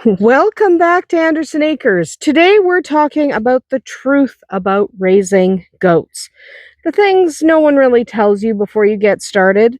Welcome back to Andersen Acres. Today we're talking about the truth about raising goats. The things no one really tells you before you get started.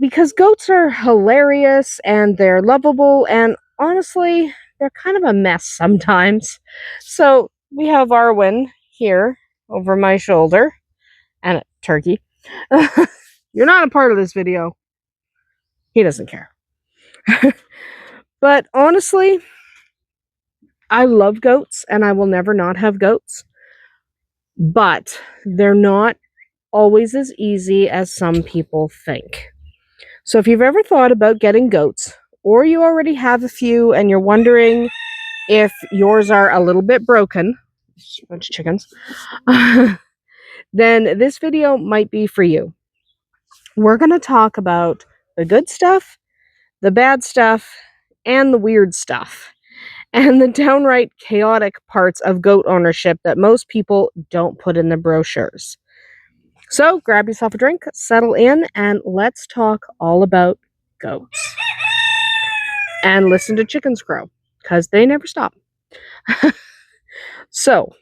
Because goats are hilarious and they're lovable, and honestly, they're kind of a mess sometimes. So we have Arwen here over my shoulder and a turkey. You're not a part of this video. He doesn't care. But honestly, I love goats and I will never not have goats. But they're not always as easy as some people think. So if you've ever thought about getting goats, or you already have a few and you're wondering if yours are a little bit broken, a bunch of chickens, then this video might be for you. We're going to talk about the good stuff, the bad stuff, and the weird stuff, and the downright chaotic parts of goat ownership that most people don't put in the brochures. So grab yourself a drink, settle in, and let's talk all about goats. And listen to chickens crow, because they never stop. So,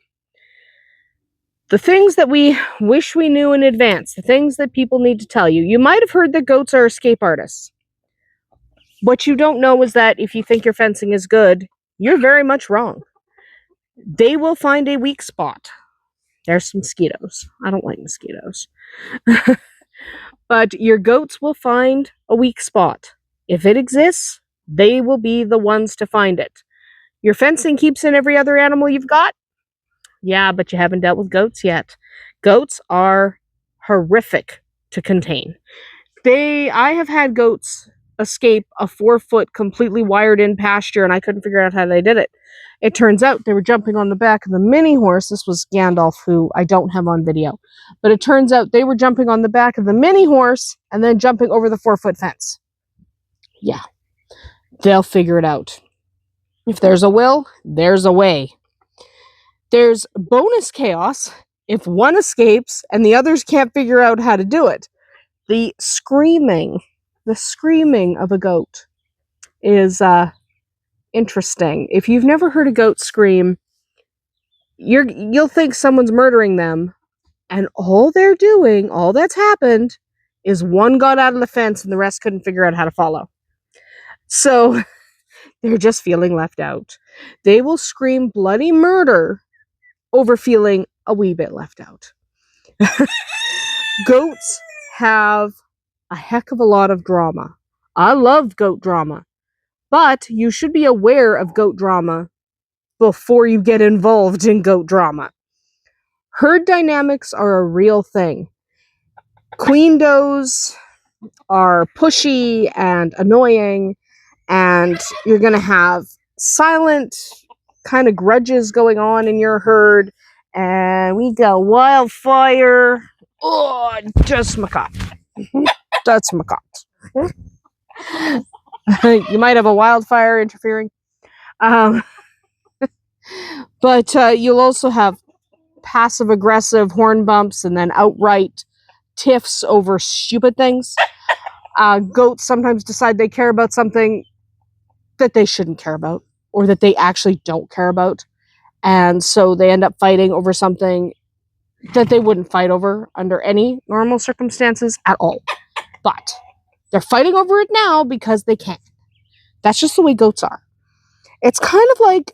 the things that we wish we knew in advance, the things that people need to tell you. You might have heard that goats are escape artists. What you don't know is that if you think your fencing is good, you're very much wrong. They will find a weak spot. There's some mosquitoes. I don't like mosquitoes. But your goats will find a weak spot. If it exists, they will be the ones to find it. Your fencing keeps in every other animal you've got? Yeah, but you haven't dealt with goats yet. Goats are horrific to contain. I have had goats escape a 4-foot completely wired in pasture, and I couldn't figure out how they did it. It turns out they were jumping on the back of the mini horse. This was Gandalf, who I don't have on video. But it turns out they were jumping on the back of the mini horse and then jumping over the 4-foot fence. Yeah, they'll figure it out. If there's a will, there's a way. There's bonus chaos if one escapes and the others can't figure out how to do it. The screaming of a goat is interesting. If you've never heard a goat scream, you'll think someone's murdering them, and all that's happened, is one got out of the fence and the rest couldn't figure out how to follow. So they're just feeling left out. They will scream bloody murder over feeling a wee bit left out. Goats have a heck of a lot of drama. I love goat drama, but you should be aware of goat drama before you get involved in goat drama. Herd dynamics are a real thing. Queen does are pushy and annoying, and you're going to have silent kind of grudges going on in your herd, and we got wildfire. Oh, just my cat. That's my cat. You might have a wildfire interfering. But you'll also have passive-aggressive horn bumps and then outright tiffs over stupid things. Goats sometimes decide they care about something that they shouldn't care about, or that they actually don't care about. And so they end up fighting over something that they wouldn't fight over under any normal circumstances at all. But they're fighting over it now because they can. That's just the way goats are. It's kind of like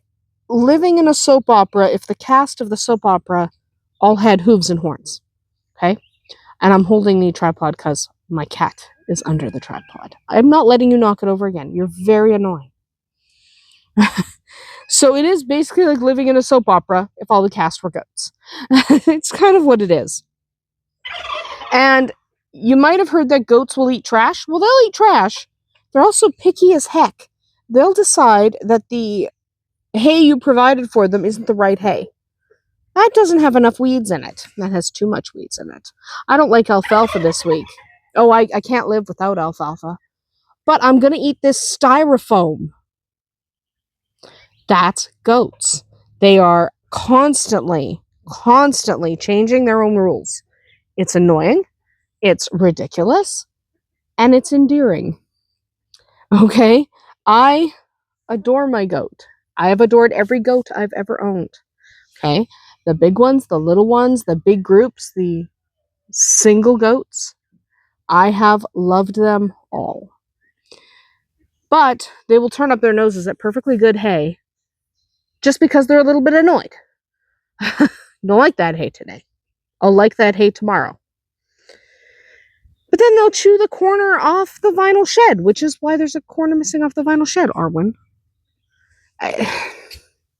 living in a soap opera if the cast of the soap opera all had hooves and horns. Okay? And I'm holding the tripod because my cat is under the tripod. I'm not letting you knock it over again. You're very annoying. So it is basically like living in a soap opera if all the cast were goats. It's kind of what it is. And you might have heard that goats will eat trash. Well, they'll eat trash. They're also picky as heck. They'll decide that the hay you provided for them isn't the right hay. That doesn't have enough weeds in it. That has too much weeds in it. I don't like alfalfa this week. Oh, I can't live without alfalfa. But I'm going to eat this styrofoam. That's goats. They are constantly changing their own rules. It's annoying, it's ridiculous, and it's endearing. Okay? I adore my goat. I have adored every goat I've ever owned. Okay? The big ones, the little ones, the big groups, the single goats. I have loved them all. But they will turn up their noses at perfectly good hay just because they're a little bit annoyed. Don't like that hay today. I'll like that hay tomorrow. But then they'll chew the corner off the vinyl shed, which is why there's a corner missing off the vinyl shed, Arwen.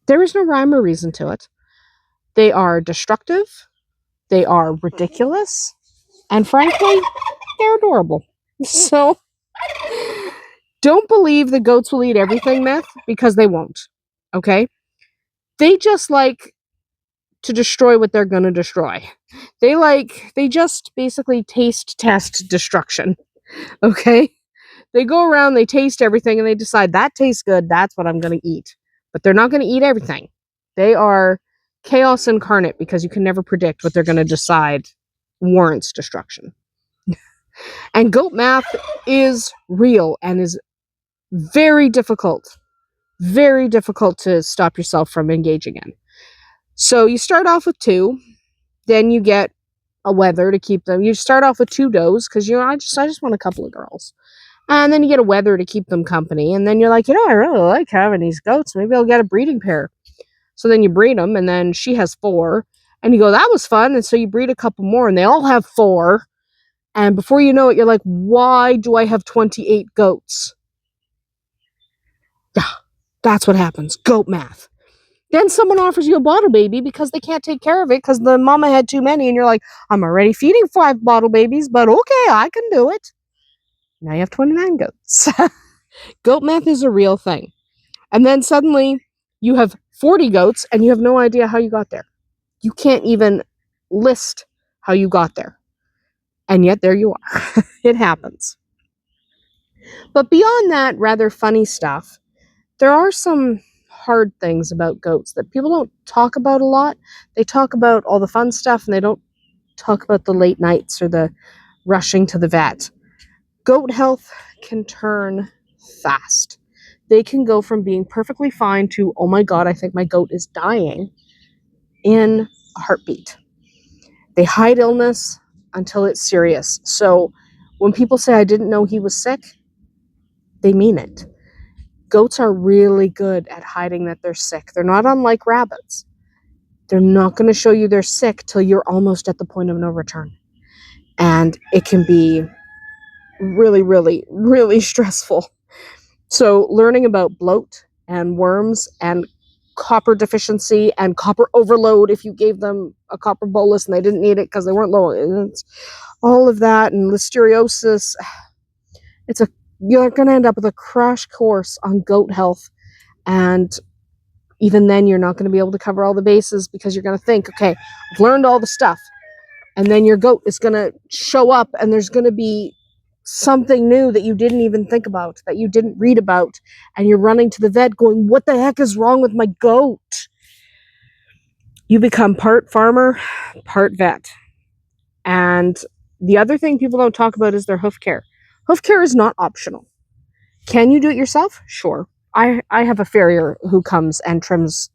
There is no rhyme or reason to it. They are destructive. They are ridiculous. And frankly, they're adorable. So, don't believe the goats will eat everything myth, because they won't. Okay? They just like to destroy what they're going to destroy. They just basically taste test destruction. Okay? They go around, they taste everything, and they decide that tastes good, that's what I'm going to eat. But they're not going to eat everything. They are chaos incarnate, because you can never predict what they're going to decide warrants destruction. And goat math is real and is very difficult to stop yourself from engaging in. So you start off with 2, then you get a wether to keep them. You start off with 2 does, because I just want a couple of girls. And then you get a wether to keep them company. And then you're like, I really like having these goats. Maybe I'll get a breeding pair. So then you breed them, and then she has 4. And you go, that was fun. And so you breed a couple more, and they all have 4. And before you know it, you're like, why do I have 28 goats? Yeah, that's what happens. Goat math. Then someone offers you a bottle baby because they can't take care of it because the mama had too many. And you're like, I'm already feeding 5 bottle babies, but okay, I can do it. Now you have 29 goats. Goat math is a real thing. And then suddenly you have 40 goats and you have no idea how you got there. You can't even list how you got there. And yet there you are. It happens. But beyond that rather funny stuff, there are some hard things about goats that people don't talk about a lot. They talk about all the fun stuff and they don't talk about the late nights or the rushing to the vet. Goat health can turn fast. They can go from being perfectly fine to, oh my God, I think my goat is dying, in a heartbeat. They hide illness until it's serious. So when people say, I didn't know he was sick, they mean it. Goats are really good at hiding that they're sick. They're not unlike rabbits. They're not going to show you they're sick till you're almost at the point of no return. And it can be really, really, really stressful. So learning about bloat and worms and copper deficiency and copper overload if you gave them a copper bolus and they didn't need it because they weren't low. It's all of that, and listeriosis. You're going to end up with a crash course on goat health. And even then, you're not going to be able to cover all the bases because you're going to think, okay, I've learned all the stuff. And then your goat is going to show up and there's going to be something new that you didn't even think about, that you didn't read about. And you're running to the vet going, what the heck is wrong with my goat? You become part farmer, part vet. And the other thing people don't talk about is their hoof care. Hoof care is not optional. Can you do it yourself? Sure. I have a farrier who comes and trims.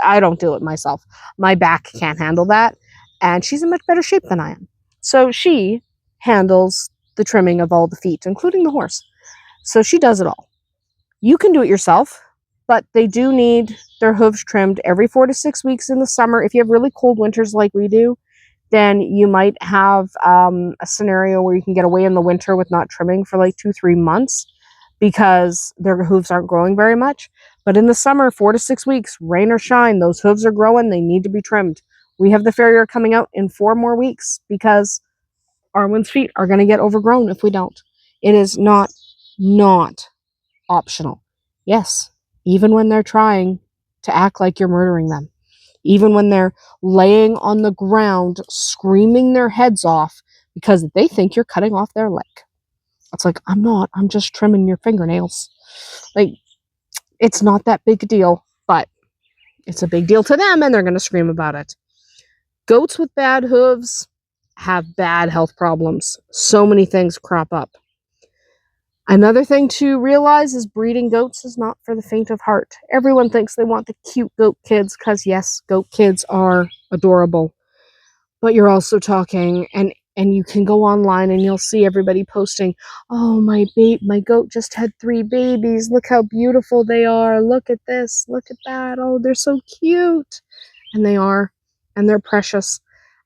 I don't do it myself. My back can't handle that. And she's in much better shape than I am. So she handles the trimming of all the feet, including the horse. So she does it all. You can do it yourself, but they do need their hooves trimmed every 4 to 6 weeks in the summer. If you have really cold winters like we do, then you might have a scenario where you can get away in the winter with not trimming for like 2-3 months because their hooves aren't growing very much. But in the summer, 4 to 6 weeks, rain or shine, those hooves are growing. They need to be trimmed. We have the farrier coming out in 4 more weeks because Arwen's feet are going to get overgrown if we don't. It is not optional. Yes, even when they're trying to act like you're murdering them. Even when they're laying on the ground, screaming their heads off because they think you're cutting off their leg. It's like, I'm not. I'm just trimming your fingernails. Like, it's not that big a deal, but it's a big deal to them, and they're going to scream about it. Goats with bad hooves have bad health problems. So many things crop up. Another thing to realize is breeding goats is not for the faint of heart. Everyone thinks they want the cute goat kids because, yes, goat kids are adorable. But you're also talking, and you can go online and you'll see everybody posting, oh, my goat just had 3 babies. Look how beautiful they are. Look at this. Look at that. Oh, they're so cute. And they are. And they're precious.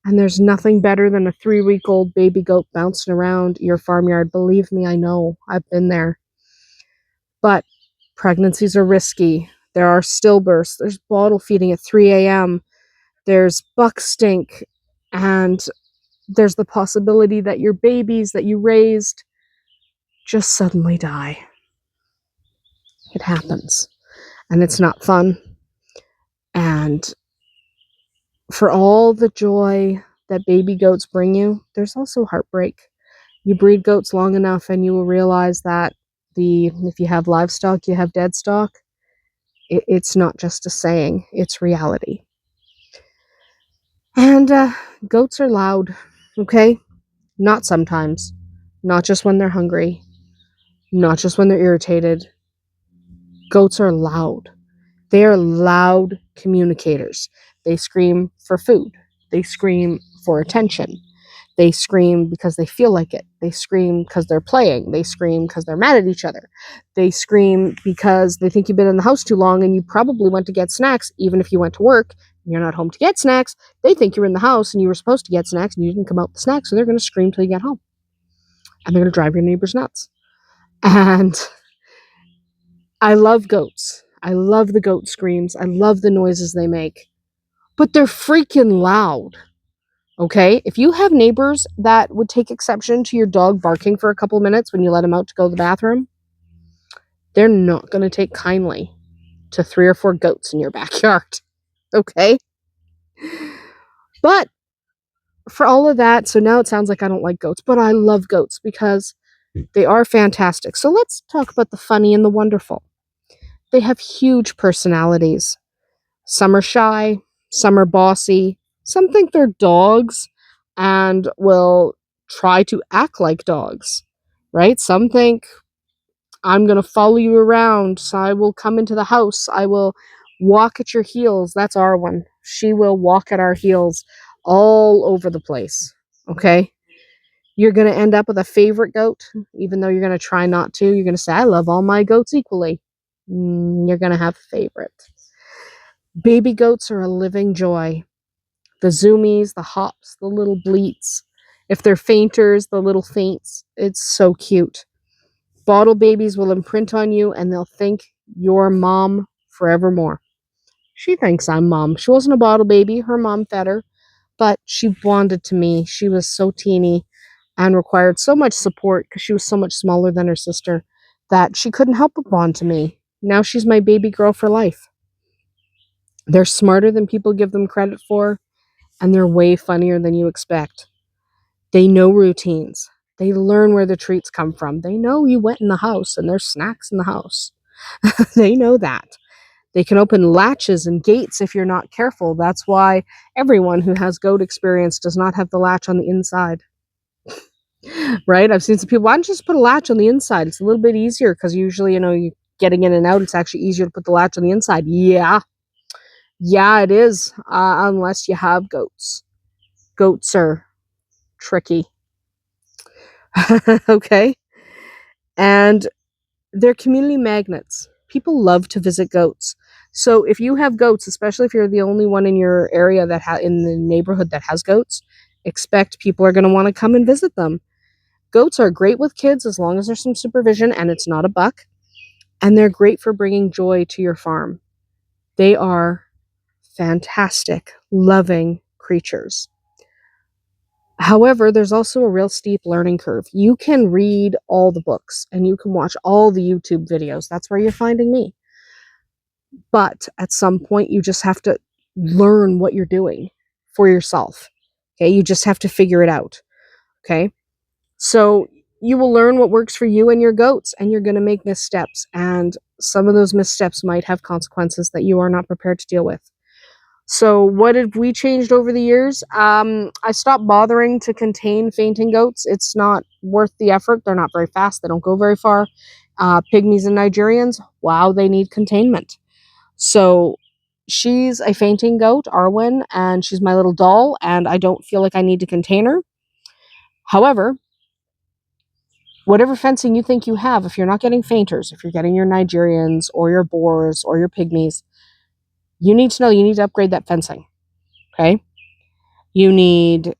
And there's nothing better than a 3-week-old baby goat bouncing around your farmyard. Believe me, I know. I've been there. But pregnancies are risky. There are stillbirths. There's bottle feeding at 3 a.m. There's buck stink. And there's the possibility that your babies that you raised just suddenly die. It happens. And it's not fun. And for all the joy that baby goats bring you, there's also heartbreak. You breed goats long enough and you will realize that if you have livestock, you have dead stock. It's not just a saying, it's reality. And goats are loud, okay? Not sometimes. Not just when they're hungry. Not just when they're irritated. Goats are loud. They are loud communicators. They scream for food. They scream for attention. They scream because they feel like it. They scream because they're playing. They scream because they're mad at each other. They scream because they think you've been in the house too long and you probably went to get snacks, even if you went to work and you're not home to get snacks. They think you're in the house and you were supposed to get snacks and you didn't come out with snacks, so they're going to scream till you get home. And they're going to drive your neighbors nuts. And I love goats. I love the goat screams. I love the noises they make. But they're freaking loud. Okay? If you have neighbors that would take exception to your dog barking for a couple of minutes when you let him out to go to the bathroom, they're not going to take kindly to 3 or 4 goats in your backyard. Okay? But for all of that, so now it sounds like I don't like goats, but I love goats because they are fantastic. So let's talk about the funny and the wonderful. They have huge personalities. Some are shy, some are bossy, some think they're dogs and will try to act like dogs, right? Some think, I'm going to follow you around, so I will come into the house, I will walk at your heels. That's our one. She will walk at our heels all over the place, okay? You're going to end up with a favorite goat, even though you're going to try not to. You're going to say, I love all my goats equally. You're going to have a favorite. Baby goats are a living joy. The zoomies, the hops, the little bleats. If they're fainters, the little faints. It's so cute. Bottle babies will imprint on you and they'll think you're mom forevermore. She thinks I'm mom. She wasn't a bottle baby. Her mom fed her, but she bonded to me. She was so teeny and required so much support because she was so much smaller than her sister that she couldn't help but bond to me. Now she's my baby girl for life. They're smarter than people give them credit for, and they're way funnier than you expect. They know routines. They learn where the treats come from. They know you went in the house and there's snacks in the house. They know that. They can open latches and gates if you're not careful. That's why everyone who has goat experience does not have the latch on the inside. Right? I've seen some people, why don't you just put a latch on the inside? It's a little bit easier because usually, you getting in and out, it's actually easier to put the latch on the inside. Yeah. Yeah, it is, unless you have goats. Goats are tricky. Okay? And they're community magnets. People love to visit goats. So if you have goats, especially if you're the only one in your area in the neighborhood that has goats, expect people are going to want to come and visit them. Goats are great with kids as long as there's some supervision and it's not a buck. And they're great for bringing joy to your farm. They are fantastic, loving creatures. However, there's also a real steep learning curve. You can read all the books and you can watch all the YouTube videos. That's where you're finding me. But at some point, you just have to learn what you're doing for yourself. Okay, you just have to figure it out. Okay, so you will learn what works for you and your goats, and you're going to make missteps. And some of those missteps might have consequences that you are not prepared to deal with. So what have we changed over the years? I stopped bothering to contain fainting goats. It's not worth the effort. They're not very fast. They don't go very far. Pygmies and Nigerians, wow, they need containment. So she's a fainting goat, Arwen, and she's my little doll, and I don't feel like I need to contain her. However, whatever fencing you think you have, if you're not getting fainters, if you're getting your Nigerians or your boars or your pygmies, you need to know you need to upgrade that fencing. Okay? You need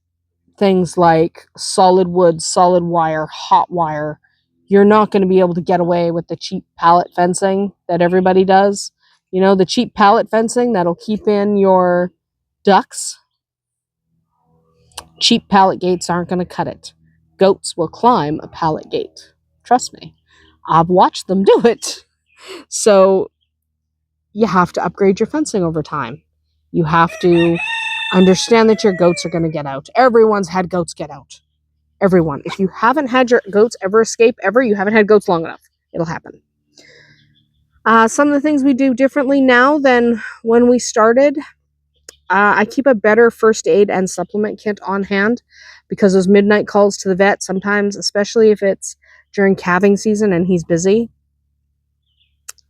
things like solid wood, solid wire, hot wire. You're not going to be able to get away with the cheap pallet fencing that everybody does. You know, the cheap pallet fencing that'll keep in your ducks. Cheap pallet gates aren't going to cut it. Goats will climb a pallet gate. Trust me. I've watched them do it. So you have to upgrade your fencing over time. You have to understand that your goats are going to get out. Everyone's had goats get out. Everyone. If you haven't had your goats ever escape, ever, you haven't had goats long enough. It'll happen. Some of the things we do differently now than when we started, I keep a better first aid and supplement kit on hand because those midnight calls to the vet, sometimes, especially if it's during calving season and he's busy,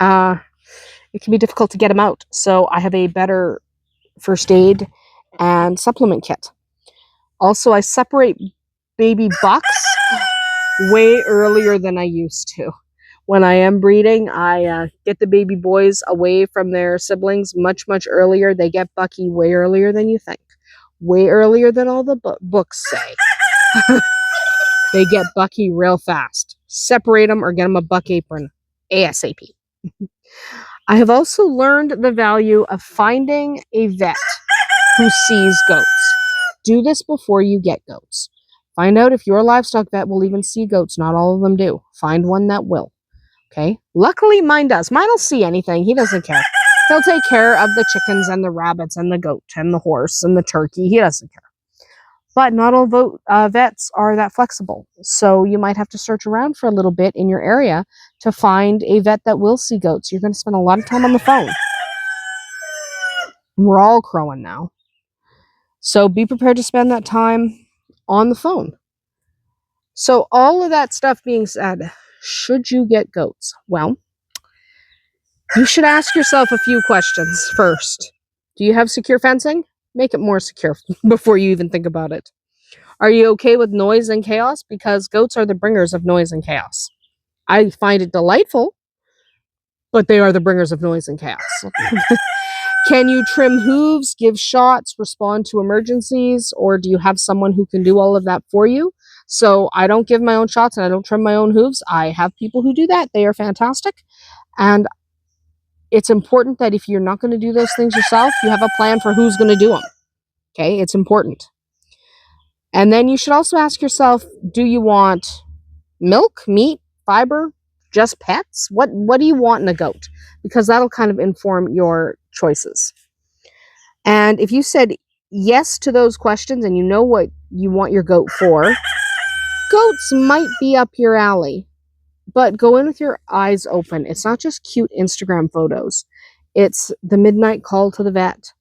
it can be difficult to get him out. So I have a better first aid and supplement kit. Also, I separate baby bucks way earlier than I used to. When I am breeding, I get the baby boys away from their siblings much, much earlier. They get Bucky way earlier than you think. Way earlier than all the books say. They get Bucky real fast. Separate them or get them a buck apron ASAP. I have also learned the value of finding a vet who sees goats. Do this before you get goats. Find out if your livestock vet will even see goats. Not all of them do. Find one that will. Okay? Luckily, mine does. Mine will see anything. He doesn't care. He'll take care of the chickens and the rabbits and the goat and the horse and the turkey. He doesn't care. But not all vets are that flexible. So you might have to search around for a little bit in your area to find a vet that will see goats. You're going to spend a lot of time on the phone. We're all crowing now. So be prepared to spend that time on the phone. So all of that stuff being said, should you get goats? Well, you should ask yourself a few questions first. Do you have secure fencing? Make it more secure before you even think about it. Are you okay with noise and chaos? Because goats are the bringers of noise and chaos. I find it delightful, but they are the bringers of noise and chaos. Can you trim hooves, give shots, respond to emergencies, or do you have someone who can do all of that for you? So I don't give my own shots and I don't trim my own hooves. I have people who do that. They are fantastic. And it's important that if you're not going to do those things yourself, you have a plan for who's going to do them. Okay, it's important. And then you should also ask yourself, do you want milk, meat, fiber, just pets? What do you want in a goat? Because that'll kind of inform your choices. And if you said yes to those questions and you know what you want your goat for, goats might be up your alley. But go in with your eyes open. It's not just cute Instagram photos. It's the midnight call to the vet.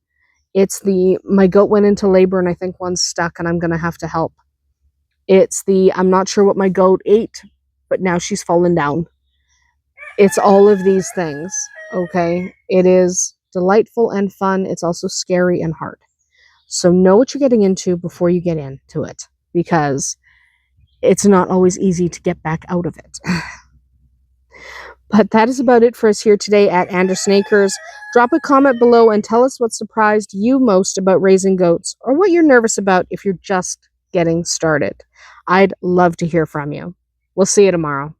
It's the, my goat went into labor and I think one's stuck and I'm going to have to help. It's the, I'm not sure what my goat ate, but now she's fallen down. It's all of these things, okay? It is delightful and fun. It's also scary and hard. So know what you're getting into before you get into it, because it's not always easy to get back out of it. But that is about it for us here today at Andersen Acres. Drop a comment below and tell us what surprised you most about raising goats, or what you're nervous about if you're just getting started. I'd love to hear from you. We'll see you tomorrow.